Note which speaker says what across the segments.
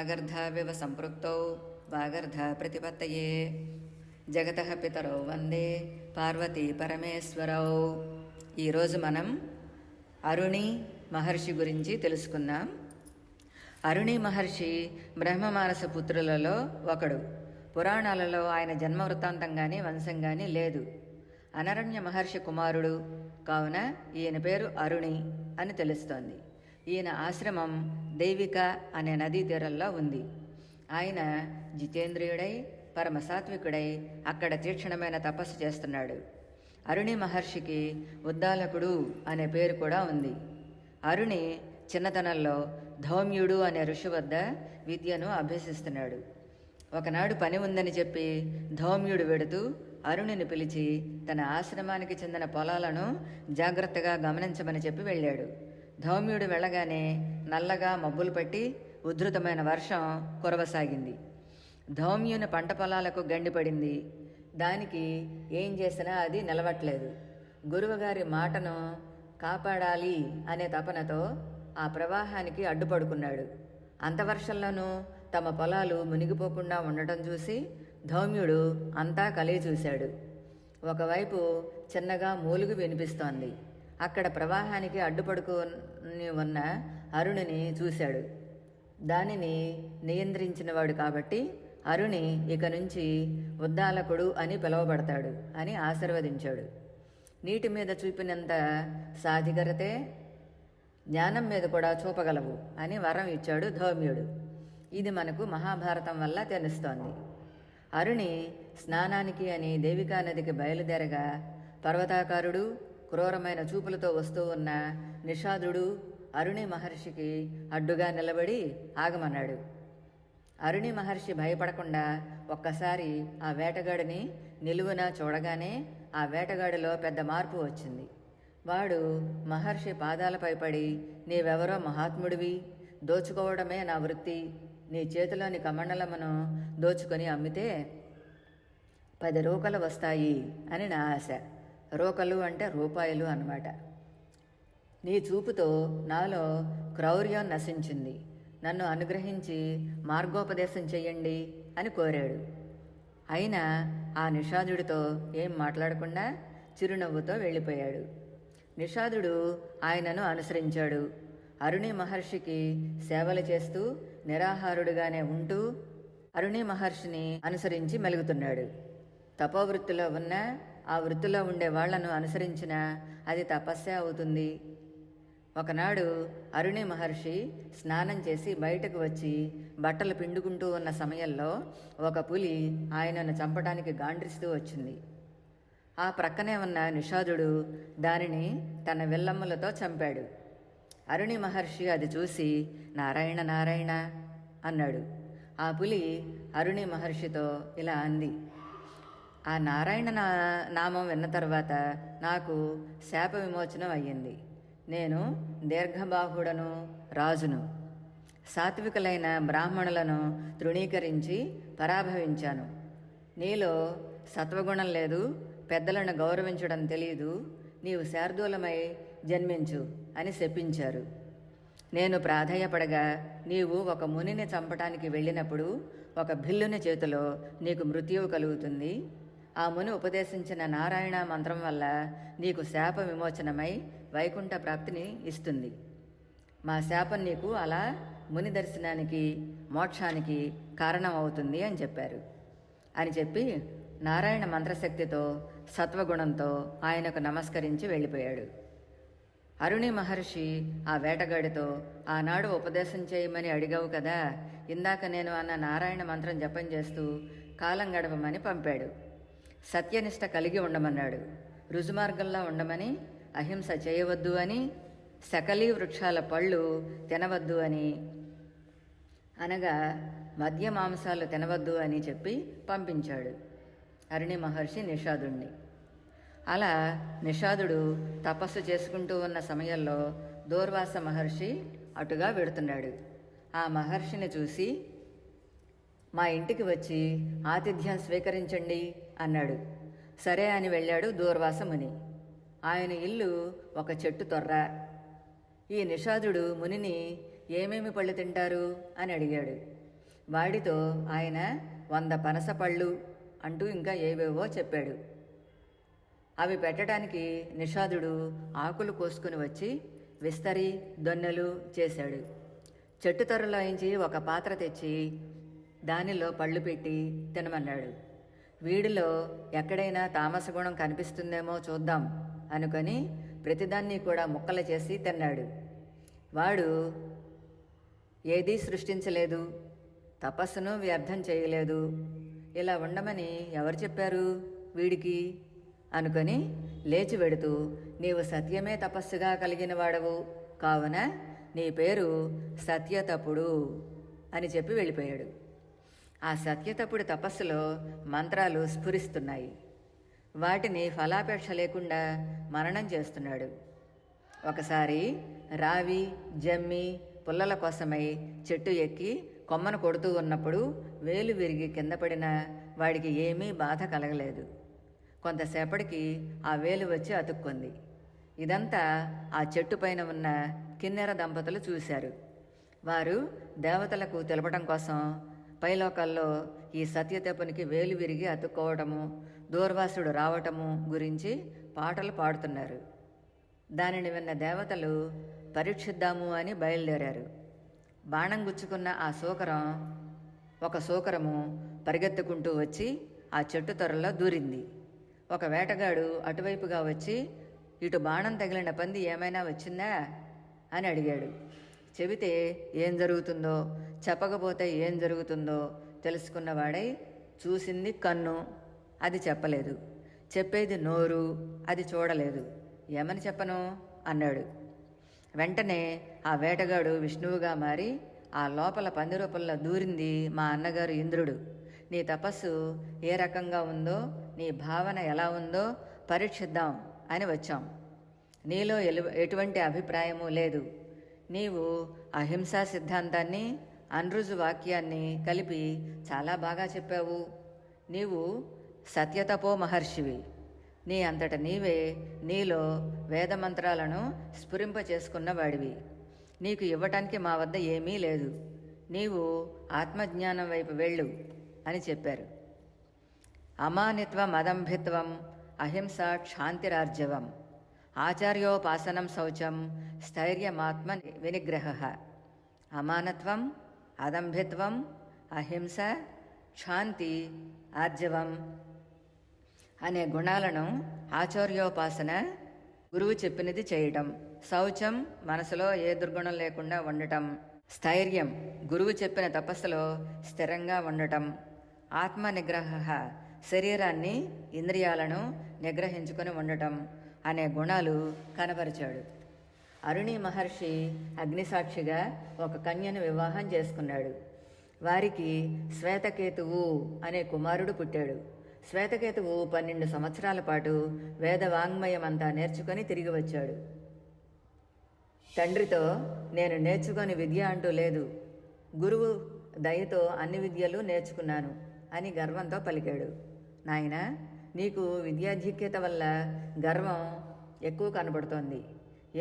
Speaker 1: వాగర్ధావివ సంపృక్తౌ వాగర్ధప్రతిపత్తయే జగతః పితరౌ వందే పార్వతీ పరమేశ్వరౌ. ఈరోజు మనం అరుణి మహర్షి గురించి తెలుసుకుందాం. అరుణి మహర్షి బ్రహ్మమానస పుత్రులలో ఒకడు. పురాణాలలో ఆయన జన్మ వృత్తాంతం కానీ వంశం కానీ లేదు. అనరణ్య మహర్షి కుమారుడు కావున ఈయన పేరు అరుణి అని తెలుస్తోంది. ఈయన ఆశ్రమం దైవిక అనే నదీ తీరంలో ఉంది. ఆయన జితేంద్రియుడై పరమసాత్వికుడై అక్కడ తీక్షణమైన తపస్సు చేస్తున్నాడు. అరుణి మహర్షికి ఉద్దాలకుడు అనే పేరు కూడా ఉంది. అరుణి చిన్నతనంలో ధౌమ్యుడు అనే ఋషి వద్ద విద్యను అభ్యసిస్తున్నాడు. ఒకనాడు పని ఉందని చెప్పి ధౌమ్యుడు వెడుతూ అరుణిని పిలిచి తన ఆశ్రమానికి చెందిన పొలాలను జాగ్రత్తగా గమనించమని చెప్పి వెళ్ళాడు. ధౌమ్యుడు వెళ్ళగానే నల్లగా మబ్బులు పట్టి ఉధృతమైన వర్షం కురవసాగింది. ధౌమ్యుని పంట పొలాలకు గండిపడింది. దానికి ఏం చేసినా అది నిలవట్లేదు. గురువుగారి మాటను కాపాడాలి అనే తపనతో ఆ ప్రవాహానికి అడ్డుపడుకున్నాడు. అంత వర్షంలోనూ తమ పొలాలు మునిగిపోకుండా ఉండటం చూసి ధౌమ్యుడు అంతా కలిగి చూశాడు. ఒకవైపు చిన్నగా మూలుగు వినిపిస్తోంది. అక్కడ ప్రవాహానికి అడ్డుపడుకుని ఉన్న అరుణిని చూశాడు. దానిని నియంత్రించినవాడు కాబట్టి అరుణి ఇక నుంచి ఉద్దాలకుడు అని పిలువబడతాడు అని ఆశీర్వదించాడు. నీటి మీద చూపినంత సాధికారతే జ్ఞానం మీద కూడా చూపగలవు అని వరం ఇచ్చాడు ధౌమ్యుడు. ఇది మనకు మహాభారతం వల్ల తెలుస్తోంది. అరుణి స్నానానికి అని దేవికా నదికి బయలుదేరగా పర్వతాకారుడు క్రూరమైన చూపులతో వస్తూ ఉన్న నిషాదుడు అరుణి మహర్షికి అడ్డుగా నిలబడి ఆగమన్నాడు. అరుణి మహర్షి భయపడకుండా ఒక్కసారి ఆ వేటగాడిని నిలువున చూడగానే ఆ వేటగాడిలో పెద్ద మార్పు వచ్చింది. వాడు మహర్షి పాదాలపై పడి, నీవెవరో మహాత్ముడివి, దోచుకోవడమే నా వృత్తి, నీ చేతిలోని కమండలమును దోచుకొని అమ్మితే 10 రూకలు వస్తాయి అని నా ఆశ. రూకలు అంటే రూపాయలు అన్నమాట. నీ చూపుతో నాలో క్రౌర్యం నశించింది, నన్ను అనుగ్రహించి మార్గోపదేశం చెయ్యండి అని కోరాడు. అయినా ఆ నిషాదుడితో ఏం మాట్లాడకుండా చిరునవ్వుతో వెళ్ళిపోయాడు. నిషాదుడు ఆయనను అనుసరించాడు. అరుణి మహర్షికి సేవలు చేస్తూ నిరాహారుడుగానే ఉంటూ అరుణి మహర్షిని అనుసరించి మెలుగుతున్నాడు. తపోవృత్తిలో ఉన్న ఆ వృత్తిలో ఉండే వాళ్లను అనుసరించిన అది తపస్సే అవుతుంది. ఒకనాడు అరుణి మహర్షి స్నానం చేసి బయటకు వచ్చి బట్టలు పిండుకుంటూ ఉన్న సమయంలో ఒక పులి ఆయనను చంపడానికి గాండ్రిస్తూ వచ్చింది. ఆ ప్రక్కనే ఉన్న నిషాదుడు దానిని తన విల్లమ్ములతో చంపాడు. అరుణి మహర్షి అది చూసి నారాయణ నారాయణ అన్నాడు. ఆ పులి అరుణి మహర్షితో ఇలా అంది, ఆ నారాయణ నామం విన్న తర్వాత నాకు శాప విమోచనం అయ్యింది. నేను దీర్ఘబాహుడను, రాజును. సాత్వికులైన బ్రాహ్మణులను తృణీకరించి పరాభవించాను. నీలో సత్వగుణం లేదు, పెద్దలను గౌరవించడం తెలియదు, నీవు శార్దూలమై జన్మించు అని శపించారు. నేను ప్రాధేయపడగా నీవు ఒక మునిని చంపటానికి వెళ్ళినప్పుడు ఒక భిల్లుని చేతిలో నీకు మృత్యువు కలుగుతుంది. ఆ ముని ఉపదేశించిన నారాయణ మంత్రం వల్ల నీకు శాప విమోచనమై వైకుంఠ ప్రాప్తిని ఇస్తుంది. మా శాపం నీకు అలా ముని దర్శనానికి మోక్షానికి కారణం అవుతుంది అని చెప్పారు. అని చెప్పి నారాయణ మంత్రశక్తితో సత్వగుణంతో ఆయనకు నమస్కరించి వెళ్ళిపోయాడు. అరుణి మహర్షి ఆ వేటగాడితో, ఆనాడు ఉపదేశం చేయమని అడిగావు కదా, ఇందాక నేను అన్న నారాయణ మంత్రం జపం చేస్తూ కాలం గడపమని పంపాడు. సత్యనిష్ట కలిగి ఉండమన్నాడు. రుజుమార్గంలో ఉండమని, అహింస చేయవద్దు అని, సకలీ వృక్షాల పళ్ళు తినవద్దు అని, అనగా మద్య మాంసాలు తినవద్దు అని చెప్పి పంపించాడు అరుణి మహర్షి నిషాదుణ్ణి. అలా నిషాదుడు తపస్సు చేసుకుంటూ ఉన్న సమయంలో దూర్వాస మహర్షి అటుగా వెడుతున్నాడు. ఆ మహర్షిని చూసి మా ఇంటికి వచ్చి ఆతిథ్యం స్వీకరించండి అన్నాడు. సరే అని వెళ్ళాడు దూర్వాస ముని. ఆయన ఇల్లు ఒక చెట్టు తొర్ర. ఈ నిషాదుడు మునిని ఏమేమి పళ్ళు తింటారు అని అడిగాడు. వాడితో ఆయన 100 పనస పళ్ళు అంటూ ఇంకా ఏవేవో చెప్పాడు. అవి పెట్టడానికి నిషాదుడు ఆకులు కోసుకుని వచ్చి విస్తరి దొన్నెలు చేశాడు. చెట్టు తొర్రలోంచి ఒక పాత్ర తెచ్చి దానిలో పళ్ళు పెట్టి తినమన్నాడు. వీడిలో ఎక్కడైనా తామసగుణం కనిపిస్తుందేమో చూద్దాం అనుకొని ప్రతిదాన్ని కూడా ముక్కలు చేసి తిన్నాడు. వాడు ఏదీ సృష్టించలేదు, తపస్సును వ్యర్థం చేయలేదు. ఇలా ఉండమని ఎవరు చెప్పారు వీడికి అనుకొని లేచి వెడుతూ, నీవు సత్యమే తపస్సుగా కలిగిన వాడవు కావున నీ పేరు సత్యతపుడు అని చెప్పి వెళ్ళిపోయాడు. ఆ సత్యతపుడి తపస్సులో మంత్రాలు స్ఫురిస్తున్నాయి. వాటిని ఫలాపేక్ష లేకుండా మననం చేస్తున్నాడు. ఒకసారి రావి జమ్మి పుల్లల కోసమై చెట్టు ఎక్కి కొమ్మను కొడుతూ ఉన్నప్పుడు వేలు విరిగి కింద పడిన వాడికి ఏమీ బాధ కలగలేదు. కొంతసేపటికి ఆ వేలు వచ్చి అతుక్కుంది. ఇదంతా ఆ చెట్టు పైన ఉన్న కిన్నెర దంపతులు చూశారు. వారు దేవతలకు తెలపడం కోసం పైలోకాల్లో ఈ సత్యతపునికి వేలు విరిగి అతుక్కోవటము, దూర్వాసుడు రావటము గురించి పాటలు పాడుతున్నారు. దానిని విన్న దేవతలు పరీక్షిద్దాము అని బయలుదేరారు. బాణం గుచ్చుకున్న ఒక శూకరము పరిగెత్తుకుంటూ వచ్చి ఆ చెట్టు తొర్రలో దూరింది. ఒక వేటగాడు అటువైపుగా వచ్చి, ఇటు బాణం తగిలిన పంది ఏమైనా వచ్చిందా అని అడిగాడు. చెబితే ఏం జరుగుతుందో, చెప్పకపోతే ఏం జరుగుతుందో తెలుసుకున్నవాడై, చూసింది కన్ను, అది చెప్పలేదు, చెప్పేది నోరు, అది చూడలేదు, ఏమని చెప్పను అన్నాడు. వెంటనే ఆ వేటగాడు విష్ణువుగా మారి, ఆ లోపల పంది రూపంలో దూరింది మా అన్నగారు ఇంద్రుడు. నీ తపస్సు ఏ రకంగా ఉందో, నీ భావన ఎలా ఉందో పరీక్షిద్దాం అని వచ్చాం. నీలో ఎటువంటి అభిప్రాయము లేదు. నీవు అహింసా సిద్ధాంతాన్ని అనృజు వాక్యాన్ని కలిపి చాలా బాగా చెప్పావు. నీవు సత్యతపో మహర్షివి. నీ అంతట నీవే నీలో వేదమంత్రాలను స్ఫురింప చేసుకున్న వాడివి. నీకు ఇవ్వటానికి మా వద్ద ఏమీ లేదు. నీవు ఆత్మజ్ఞానం వైపు వెళ్ళు అని చెప్పారు. అమానిత్వం అదంభిత్వం అహింస క్షాంతిరార్జవం ఆచార్యోపాసనం శౌచం స్థైర్యమాత్మ వినిగ్రహ. అమానత్వం అదంభిత్వం అహింస క్షాంతి ఆర్జవం అనే గుణాలను ఆచార్యోపాసన, గురువు చెప్పినది చేయటం, శౌచం మనసులో ఏ దుర్గుణం లేకుండా ఉండటం, స్థైర్యం గురువు చెప్పిన తపస్సులో స్థిరంగా ఉండటం, ఆత్మ నిగ్రహ శరీరాన్ని ఇంద్రియాలను నిగ్రహించుకొని ఉండటం అనే గుణాలు కనపరిచాడు. అరుణి మహర్షి అగ్నిసాక్షిగా ఒక కన్యను వివాహం చేసుకున్నాడు. వారికి శ్వేతకేతువు అనే కుమారుడు పుట్టాడు. శ్వేతకేతువు 12 సంవత్సరాల పాటు వేదవాంగ్మయమంతా నేర్చుకొని తిరిగి వచ్చాడు. తండ్రితో, నేను నేర్చుకొని విద్య అంటూ లేదు, గురువు దయతో అన్ని విద్యలు నేర్చుకున్నాను అని గర్వంతో పలికాడు. నాయనా, నీకు విద్యాధిక్యత వల్ల గర్వం ఎక్కువ కనబడుతోంది.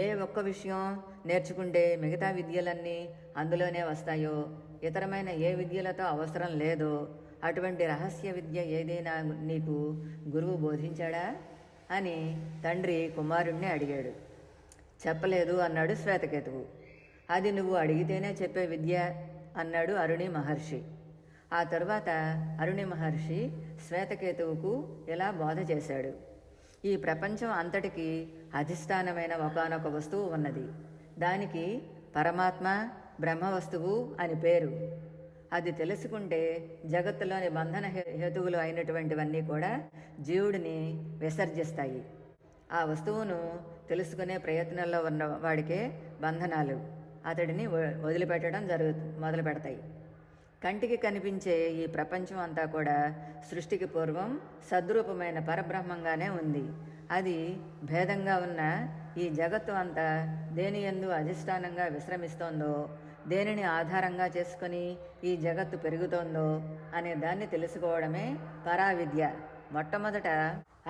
Speaker 1: ఏ ఒక్క విషయం నేర్చుకుంటే మిగతా విద్యలన్నీ అందులోనే వస్తాయో, ఇతరమైన ఏ విద్యలతో అవసరం లేదో అటువంటి రహస్య విద్య ఏదైనా నీకు గురువు బోధించాడా అని తండ్రి కుమారుణ్ణి అడిగాడు. చెప్పలేదు అన్నాడు శ్వేతకేతువు. అది నువ్వు అడిగితేనే చెప్పే విద్య అన్నాడు అరుణి మహర్షి. ఆ తరువాత అరుణి మహర్షి శ్వేతకేతువుకు ఇలా బోధ చేశాడు. ఈ ప్రపంచం అంతటికీ అధిష్టానమైన ఒకానొక వస్తువు ఉన్నది. దానికి పరమాత్మ బ్రహ్మ వస్తువు అని పేరు. అది తెలుసుకుంటే జగత్తులోని బంధన హేతువులు అయినటువంటివన్నీ కూడా జీవుడిని విసర్జిస్తాయి. ఆ వస్తువును తెలుసుకునే ప్రయత్నంలో ఉన్న వాడికే బంధనాలు అతడిని వదిలిపెట్టడం మొదలు పెడతాయి. కంటికి కనిపించే ఈ ప్రపంచం అంతా కూడా సృష్టికి పూర్వం సద్రూపమైన పరబ్రహ్మంగానే ఉంది. అది భేదంగా ఉన్న ఈ జగత్తు అంతా దేనియందు అధిష్టానంగా విశ్రమిస్తోందో, దేనిని ఆధారంగా చేసుకొని ఈ జగత్తు పెరుగుతోందో అనే దాన్ని తెలుసుకోవడమే పరావిద్య. మొట్టమొదట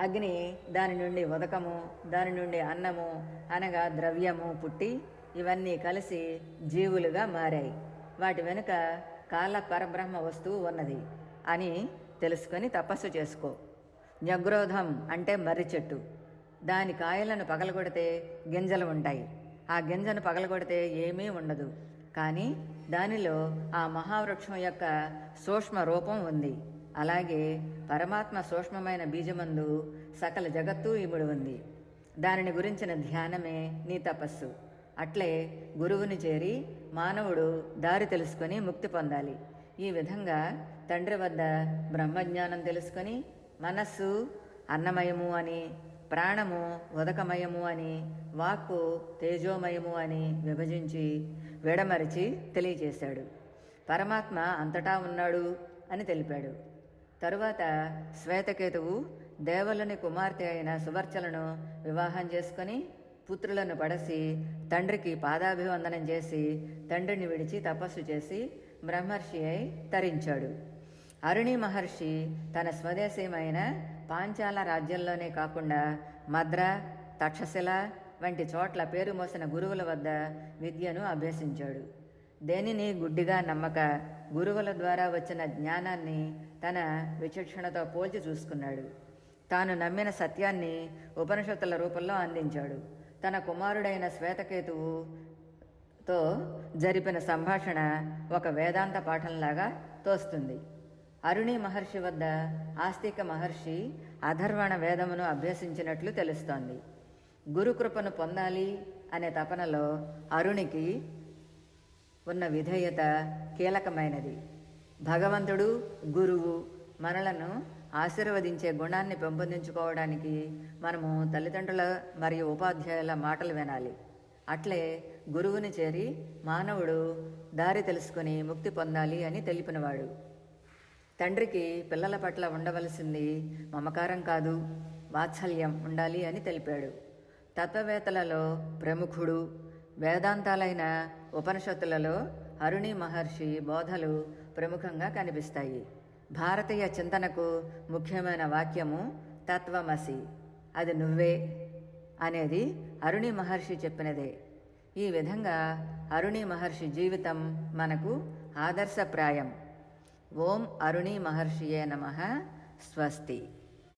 Speaker 1: అగ్ని, దాని నుండి ఉదకము, దాని నుండి అన్నము అనగా ద్రవ్యము పుట్టి ఇవన్నీ కలిసి జీవులుగా మారాయి. వాటి వెనుక కాల పరబ్రహ్మ వస్తువు ఉన్నది అని తెలుసుకొని తపస్సు చేసుకో. న్యగ్రోధం అంటే మర్రి చెట్టు. దాని కాయలను పగలగొడితే గింజలు ఉంటాయి. ఆ గింజను పగలగొడితే ఏమీ ఉండదు. కానీ దానిలో ఆ మహావృక్షం యొక్క సూక్ష్మ రూపం ఉంది. అలాగే పరమాత్మ సూక్ష్మమైన బీజమందు సకల జగత్తు ఇముడి ఉంది. దానిని గురించిన ధ్యానమే నీ తపస్సు. అట్లే గురువుని చేరి మానవుడు దారి తెలుసుకొని ముక్తి పొందాలి. ఈ విధంగా తండ్రి వద్ద బ్రహ్మజ్ఞానం తెలుసుకొని మనస్సు అన్నమయము అని, ప్రాణము ఉదకమయము అని, వాక్కు తేజోమయము అని విభజించి విడమరిచి తెలియచేశాడు. పరమాత్మ అంతటా ఉన్నాడు అని తెలిపాడు. తరువాత శ్వేతకేతువు దేవలుని కుమార్తె అయిన సువర్చలను వివాహం చేసుకొని పుత్రులను పడసి తండ్రికి పాదాభివందనం చేసి తండ్రిని విడిచి తపస్సు చేసి బ్రహ్మర్షి అయి తరించాడు. అరుణి మహర్షి తన స్వదేశమైన పాంచాల రాజ్యంలోనే కాకుండా మద్ర, తక్షశిల వంటి చోట్ల పేరు మోసిన గురువుల వద్ద విద్యను అభ్యసించాడు. దేనిని గుడ్డిగా నమ్మక గురువుల ద్వారా వచ్చిన జ్ఞానాన్ని తన విచక్షణతో పోల్చి చూసుకున్నాడు. తాను నమ్మిన సత్యాన్ని ఉపనిషత్తుల రూపంలో అందించాడు. తన కుమారుడైన శ్వేతకేతువుతో జరిపిన సంభాషణ ఒక వేదాంత పాఠంలాగా తోస్తుంది. అరుణి మహర్షి వద్ద ఆస్తిక మహర్షి అధర్వణ వేదమును అభ్యసించినట్లు తెలుస్తోంది. గురుకృపను పొందాలి అనే తపనలో అరుణికి ఉన్న విధేయత కీలకమైనది. భగవంతుడు, గురువు మనలను ఆశీర్వదించే గుణాన్ని పెంపొందించుకోవడానికి మనము తల్లిదండ్రుల మరియు ఉపాధ్యాయుల మాటలు వినాలి. అట్లే గురువుని చేరి మానవుడు దారి తెలుసుకుని ముక్తి పొందాలి అని తెలిపినవాడు. తండ్రికి పిల్లల పట్ల ఉండవలసింది మమకారం కాదు, వాత్సల్యం ఉండాలి అని తెలిపాడు. తత్వవేత్తలలో ప్రముఖుడు, వేదాంతాలైన ఉపనిషత్తులలో అరుణి మహర్షి బోధలు ప్రముఖంగా కనిపిస్తాయి. భారతీయ చింతనకు ముఖ్యమైన వాక్యము తత్వమసి, అది నువ్వే అనేది అరుణి మహర్షి చెప్పినదే. ఈ విధంగా అరుణి మహర్షి జీవితం మనకు ఆదర్శప్రాయం. ఓం అరుణి మహర్షియే నమః. స్వస్తి.